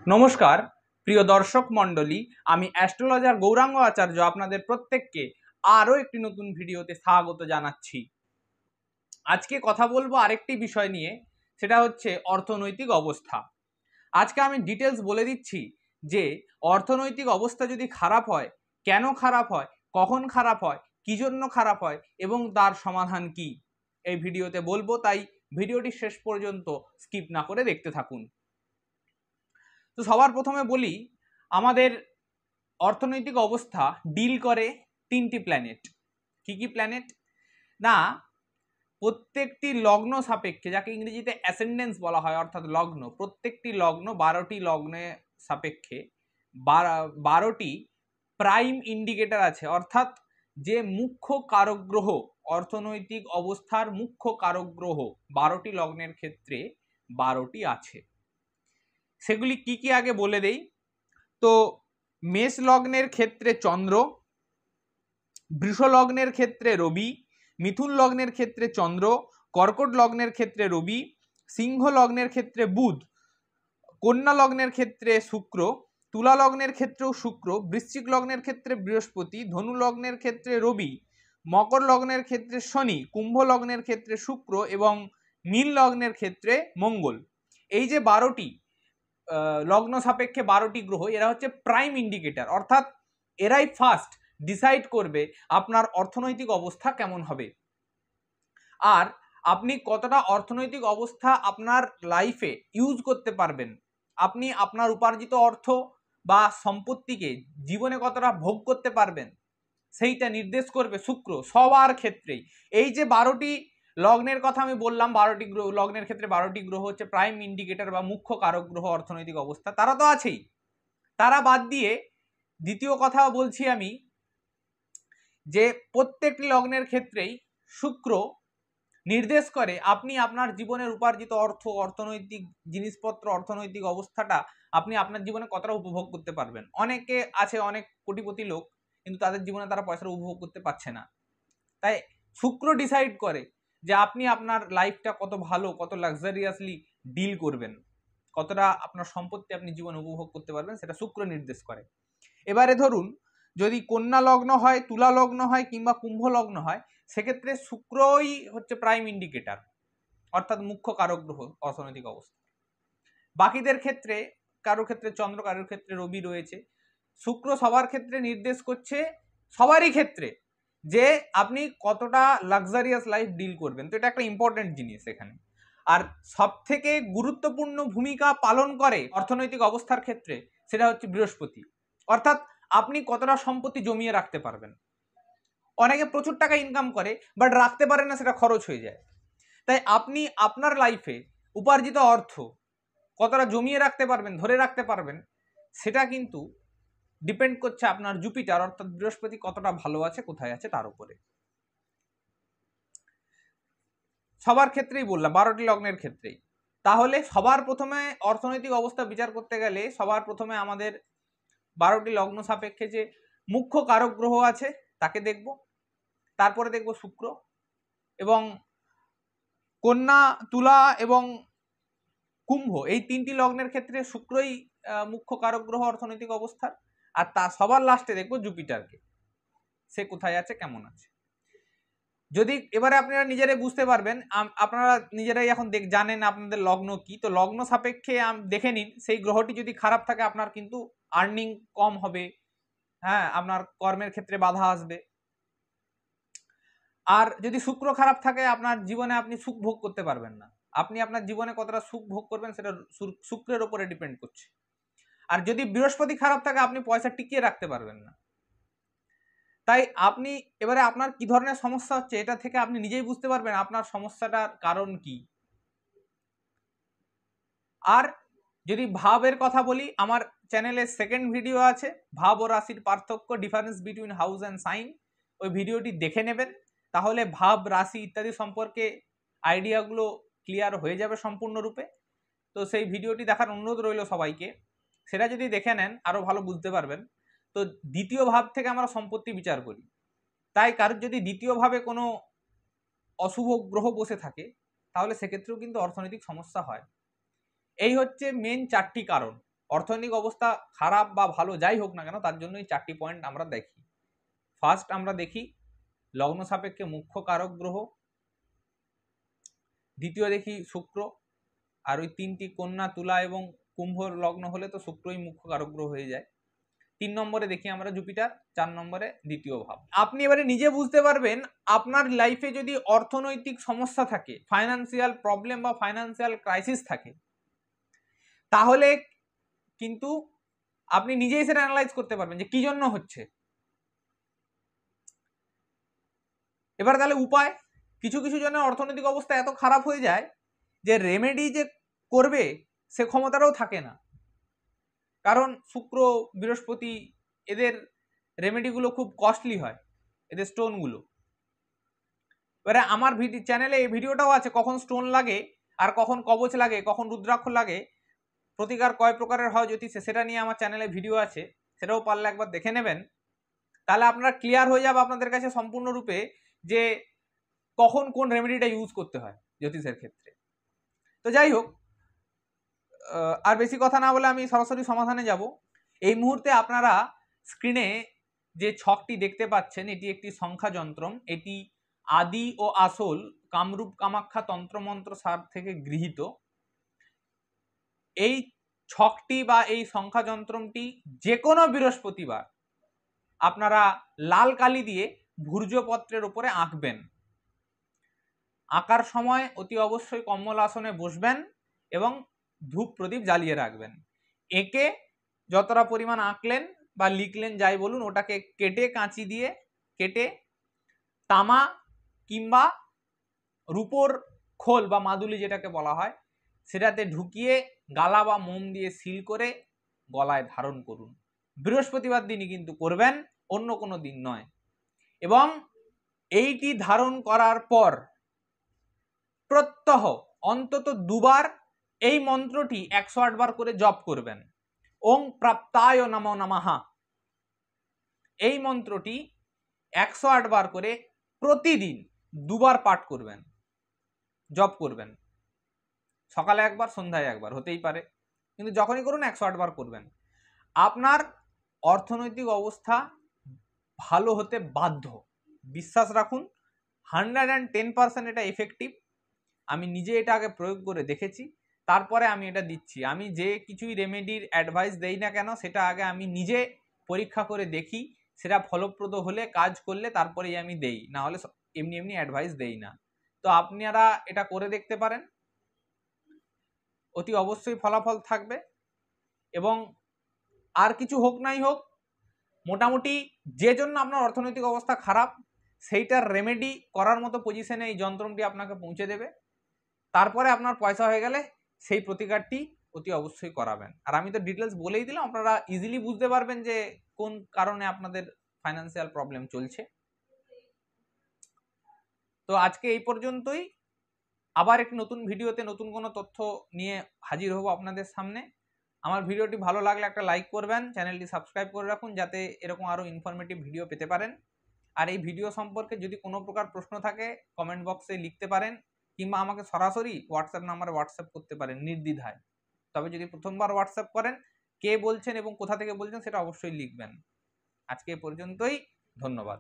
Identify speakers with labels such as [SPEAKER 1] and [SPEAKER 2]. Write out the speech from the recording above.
[SPEAKER 1] নমস্কার প্রিয় দর্শক মণ্ডলী, আমি অ্যাস্ট্রোলজার গৌরাঙ্গ আচার্য আপনাদের প্রত্যেককে আরও একটি নতুন ভিডিওতে স্বাগত জানাচ্ছি। আজকে কথা বলবো আরেকটি বিষয় নিয়ে, সেটা হচ্ছে অর্থনৈতিক অবস্থা। আজকে আমি ডিটেলস বলে দিচ্ছি যে অর্থনৈতিক অবস্থা যদি খারাপ হয়, কেন খারাপ হয়, কখন খারাপ হয়, কী জন্য খারাপ হয় এবং তার সমাধান কি, এই ভিডিওতে বলবো। তাই ভিডিওটি শেষ পর্যন্ত স্কিপ না করে দেখতে থাকুন। তো সবার প্রথমে বলি, আমাদের অর্থনৈতিক অবস্থা ডিল করে তিনটি প্ল্যানেট। কি কি প্ল্যানেট? না, প্রত্যেকটি লগ্ন সাপেক্ষে, যাকে ইংরেজিতে অ্যাসেন্ডেন্স বলা হয়, অর্থাৎ লগ্ন, প্রত্যেকটি লগ্ন 12টি লগ্নে সাপেক্ষে 12টি প্রাইম ইন্ডিকেটর আছে, অর্থাৎ যে মুখ্য কারক গ্রহ, অর্থনৈতিক অবস্থার মুখ্য কারক গ্রহ 12টি লগ্নের ক্ষেত্রে 12টি আছে। সেগুলি কি কি আগে বলে দেই। তো মেষ লগ্নের ক্ষেত্রে চন্দ্র, বৃষ লগ্নের ক্ষেত্রে রবি, মিথুন লগ্নের ক্ষেত্রে চন্দ্র, কর্কট লগ্নের ক্ষেত্রে রবি, সিংহ লগ্নের ক্ষেত্রে বুধ, কন্যা লগ্নের ক্ষেত্রে শুক্র, তুলা লগ্নের ক্ষেত্রেও শুক্র, বৃশ্চিক লগ্নের ক্ষেত্রে বৃহস্পতি, ধনু লগ্নের ক্ষেত্রে রবি, মকর লগ্নের ক্ষেত্রে শনি, কুম্ভ লগ্নের ক্ষেত্রে শুক্র এবং মীন লগ্নের ক্ষেত্রে মঙ্গল। এই যে 12টি লগ্ন সাপেক্ষে 12টি গ্রহ, এরা হচ্ছে প্রাইম ইন্ডিকেটর, অর্থাৎ এরাই ফার্স্ট ডিসাইড করবে আপনার অর্থনৈতিক অবস্থা কেমন হবে আর আপনি কতটা অর্থনৈতিক অবস্থা আপনার লাইফে ইউজ করতে পারবেন, আপনি আপনার উপার্জিত অর্থ বা সম্পত্তিকে জীবনে কতটা ভোগ করতে পারবেন, সেইটা নির্দেশ করবে শুক্র সবার ক্ষেত্রেই। এই যে 12টি লগ্নের কথা আমি বললাম, 12টি গ্রহ লগ্নের ক্ষেত্রে 12টি গ্রহ হচ্ছে প্রাইম ইন্ডিকেটর বা মুখ্য কারক গ্রহ অর্থনৈতিক অবস্থা, তারা তো আছেই। তারা বাদ দিয়ে দ্বিতীয় কথা বলছি আমি, যে প্রত্যেকটি লগ্নের ক্ষেত্রেই শুক্র নির্দেশ করে আপনি আপনার জীবনের উপার্জিত অর্থ, অর্থনৈতিক জিনিসপত্র, অর্থনৈতিক অবস্থাটা আপনি আপনার জীবনে কতটা উপভোগ করতে পারবেন। অনেকে আছে, অনেক কোটিপতি লোক, কিন্তু তাদের জীবনে তারা পয়সার উপভোগ করতে পারছে না। তাই শুক্র ডিসাইড করে যে আপনি আপনার লাইফটা কত ভালো, কত লাক্সারিয়াসলি ডিল করবেন, কতটা আপনার সম্পত্তি আপনি জীবনে উপভোগ করতে পারবেন, সেটা শুক্র নির্দেশ করে। এবারে ধরুন, যদি কন্যা লগ্ন হয়, তুলা লগ্ন হয় কিংবা কুম্ভ লগ্ন হয়, সেক্ষেত্রে শুক্রই হচ্ছে প্রাইম ইন্ডিকেটর, অর্থাৎ মুখ্য কারক গ্রহ অর্থনৈতিক অবস্থা। বাকিদের ক্ষেত্রে কারোর ক্ষেত্রে চন্দ্র, কারোর ক্ষেত্রে রবি রয়েছে। শুক্র সবার ক্ষেত্রে নির্দেশ করছে, সবারই ক্ষেত্রে, যে আপনি কতটা লাক্সারিয়াস লাইফ ডিল করবেন। তো এটা একটা ইম্পর্টেন্ট জিনিস এখানে। আর সব থেকে গুরুত্বপূর্ণ ভূমিকা পালন করে অর্থনৈতিক অবস্থার ক্ষেত্রে, সেটা হচ্ছে বৃহস্পতি, অর্থাৎ আপনি কতটা সম্পত্তি জমিয়ে রাখতে পারবেন। অনেকে প্রচুর টাকা ইনকাম করে বাট রাখতে পারে না, সেটা খরচ হয়ে যায়। তাই আপনি আপনার লাইফে উপার্জিত অর্থ কতটা জমিয়ে রাখতে পারবেন, ধরে রাখতে পারবেন, সেটা কিন্তু ডিপেন্ড করছে আপনার জুপিটার অর্থাৎ বৃহস্পতি কতটা ভালো আছে, কোথায় আছে তার উপরে। সবার ক্ষেত্রেই বললাম, 12টি লগ্নের ক্ষেত্রেই। তাহলে সবার প্রথমে অর্থনৈতিক অবস্থা বিচার করতে গেলে সবার প্রথমে আমাদের 12টি লগ্ন সাপেক্ষে যে মুখ্য কারক গ্রহ আছে তাকে দেখব, তারপরে দেখব শুক্র, এবং কন্যা, তুলা এবং কুম্ভ, এই 3টি লগ্নের ক্ষেত্রে শুক্রই মুখ্য কারক গ্রহ অর্থনৈতিক অবস্থার। আর তা সবার লাস্টে দেখবো জুপিটারকে, সে কোথায় আছে, কেমন আছে। যদি এবারে আপনারা নিজেরাই বুঝতে পারবেন, আপনারা নিজেরাই এখন জানেন আপনাদের লগ্ন কি। তো লগ্ন সাপেক্ষে দেখে নিন, সেই গ্রহটি যদি খারাপ থাকে আপনার কিন্তু আর্নিং কম হবে, হ্যাঁ, আপনার কর্মের ক্ষেত্রে বাধা আসবে। আর যদি শুক্র খারাপ থাকে, আপনার জীবনে আপনি সুখ ভোগ করতে পারবেন না। আপনি আপনার জীবনে কতটা সুখ ভোগ করবেন সেটা শুক্রের উপরে ডিপেন্ড করছে। আর যদি বৃহস্পতি খারাপ থাকে, আপনি পয়সা টিকিয়ে রাখতে পারবেন না। তাই আপনি এবারে আপনার কি ধরনের সমস্যা হচ্ছে, এটা থেকে আপনি নিজেই বুঝতে পারবেন আপনার সমস্যাটার কারণ কি। আর যদি ভাবের কথা বলি, আমার চ্যানেলে সেকেন্ড ভিডিও আছে, ভাব ও রাশির পার্থক্য, difference between house and sign. ওই ভিডিওটি দেখে নেবেন, তাহলে ভাব, রাশি ইত্যাদি সম্পর্কে আইডিয়াগুলো ক্লিয়ার হয়ে যাবে সম্পূর্ণরূপে। তো সেই ভিডিওটি দেখার অনুরোধ রইল সবাইকে, সেটা যদি দেখে নেন আরও ভালো বুঝতে পারবেন। তো দ্বিতীয় ভাব থেকে আমরা সম্পত্তি বিচার করি, তাই কারোর যদি দ্বিতীয়ভাবে কোনো অশুভ গ্রহ বসে থাকে, তাহলে সেক্ষেত্রেও কিন্তু অর্থনৈতিক সমস্যা হয়। এই হচ্ছে মেন 4টি কারণ অর্থনৈতিক অবস্থা খারাপ বা ভালো যাই হোক না কেন, তার জন্য এই 4টি পয়েন্ট আমরা দেখি। ফার্স্ট আমরা দেখি লগ্ন সাপেক্ষে মুখ্য কারক গ্রহ, দ্বিতীয় দেখি শুক্র, আর ওই 3টি কন্যা, তুলা এবং কুম্ভ লগ্ন হলে তো শুক্রই মুখ্য কারক গ্রহ হয়ে যায়। 3 নম্বরে দেখি আমরা জুপিটার, 4 নম্বরে দ্বিতীয় ভাব। আপনি এবারে নিজে বুঝতে পারবেন আপনার লাইফে যদি অর্থনৈতিক সমস্যা থাকে, ফাইন্যান্সিয়াল প্রবলেম বা ফাইন্যান্সিয়াল ক্রাইসিস থাকে, তাহলে কিন্তু আপনি নিজেই সেটা অ্যানালাইজ করতে পারবেন যে কি জন্য হচ্ছে। এবার তাহলে উপায়, কিছু কিছু জনের অর্থনৈতিক অবস্থা এত খারাপ হয়ে যায় যে রেমেডি যে করবে সে ক্ষমতাটাও থাকে না, কারণ শুক্র বৃহস্পতি এদের রেমেডিগুলো খুব কস্টলি হয়, এদের স্টোনগুলো। এবারে আমার চ্যানেলে এই ভিডিওটাও আছে, কখন স্টোন লাগে আর কখন কবচ লাগে, কখন রুদ্রাক্ষ লাগে, প্রতিকার কয় প্রকারের হয় জ্যোতিষে, সেটা নিয়ে আমার চ্যানেলে ভিডিও আছে, সেটাও পারলে একবার দেখে নেবেন। তাহলে আপনারা ক্লিয়ার হয়ে যাবে আপনাদের কাছে সম্পূর্ণরূপে যে কখন কোন রেমেডিটা ইউজ করতে হয় জ্যোতিষের ক্ষেত্রে। তো যাই হোক, আর বেশি কথা না বলে আমি সরাসরি সমাধানে যাব। এই মুহূর্তে আপনারা স্ক্রিনে যে ছকটি দেখতে পাচ্ছেন, এটি একটি সংখ্যা যন্ত্রম। এটি আদি ও আসল কামরূপ কামাখ্যা তন্ত্রমন্ত্র সার থেকে গৃহীত। এই ছকটি বা এই সংখ্যা যন্ত্রমটি যে কোনো বৃহস্পতিবার আপনারা লাল কালি দিয়ে ভূর্জপত্রের উপরে আঁকবেন। আঁকার সময় অতি অবশ্যই কম্বল আসনে বসবেন এবং ধূপ প্রদীপ জ্বালিয়ে রাখবেন। এঁকে যতটা পরিমাণ আঁকলেন বা লিখলেন যাই বলুন, ওটাকে কেটে, কাঁচি দিয়ে কেটে তামা কিংবা রূপোর খোল বা মাদুলি যেটাকে বলা হয়, সেটাতে ঢুকিয়ে গালা বা মোম দিয়ে সিল করে গলায় ধারণ করুন। বৃহস্পতিবার দিনই কিন্তু করবেন, অন্য কোনো দিন নয়। এবং এইটি ধারণ করার পর প্রত্যহ অন্তত 2 বার এই মন্ত্রটি 108 বার করে জপ করবেন। ওং প্রাপ্তায় নমো নমঃ, এই মন্ত্রটি 108 বার করে প্রতিদিন 2 বার পাঠ করবেন, জপ করবেন। সকালে একবার, সন্ধ্যায় একবার, হতেই পারে, কিন্তু যখনই করুন 108 বার করবেন। আপনার অর্থনৈতিক অবস্থা ভালো হতে বাধ্য, বিশ্বাস রাখুন। 110% এটা এফেক্টিভ। আমি নিজে এটা আগে প্রয়োগ করে দেখেছি, তারপরে আমি এটা দিচ্ছি। আমি যে কিছুই রেমেডির অ্যাডভাইস দেই না কেন, সেটা আগে আমি নিজে পরীক্ষা করে দেখি, সেটা ফলপ্রদ হলে, কাজ করলে তারপরেই আমি দেই, না হলে এমনি এমনি অ্যাডভাইস দেই না। তো আপনারা এটা করে দেখতে পারেন, অতি অবশ্যই ফলাফল থাকবে। এবং আর কিছু হোক নাই হোক, মোটামুটি যে জন্য আপনার অর্থনৈতিক অবস্থা খারাপ, সেইটার রেমেডি করার মতো পজিশনে এই যন্ত্রটি আপনাকে পৌঁছে দেবে। তারপরে আপনার পয়সা হয়ে গেলে সেই প্রতিকারটি অতি অবশ্যই করাবেন। আর আমি তো ডিটেলস বলেই দিলাম, আপনারা ইজিলি বুঝতে পারবেন যে কোন কারণে আপনাদের ফাইন্যান্সিয়াল প্রবলেম চলছে। তো আজকে এই পর্যন্তই। আবার একটি নতুন ভিডিওতে নতুন কোনো তথ্য নিয়ে হাজির হব আপনাদের সামনে। আমার ভিডিওটি ভালো লাগলে একটা লাইক করবেন, চ্যানেলটি সাবস্ক্রাইব করে রাখুন যাতে এরকম আরও ইনফরমেটিভ ভিডিও পেতে পারেন। আর এই ভিডিও সম্পর্কে যদি কোনো প্রকার প্রশ্ন থাকে কমেন্ট বক্সে লিখতে পারেন, কিংবা আমাকে সরাসরি হোয়াটসঅ্যাপ নাম্বারে হোয়াটসঅ্যাপ করতে পারেন নির্দ্বিধায়। তবে যদি প্রথমবার হোয়াটসঅ্যাপ করেন, কে বলছেন এবং কোথা থেকে বলছেন সেটা অবশ্যই লিখবেন। আজকে এ পর্যন্তই, ধন্যবাদ।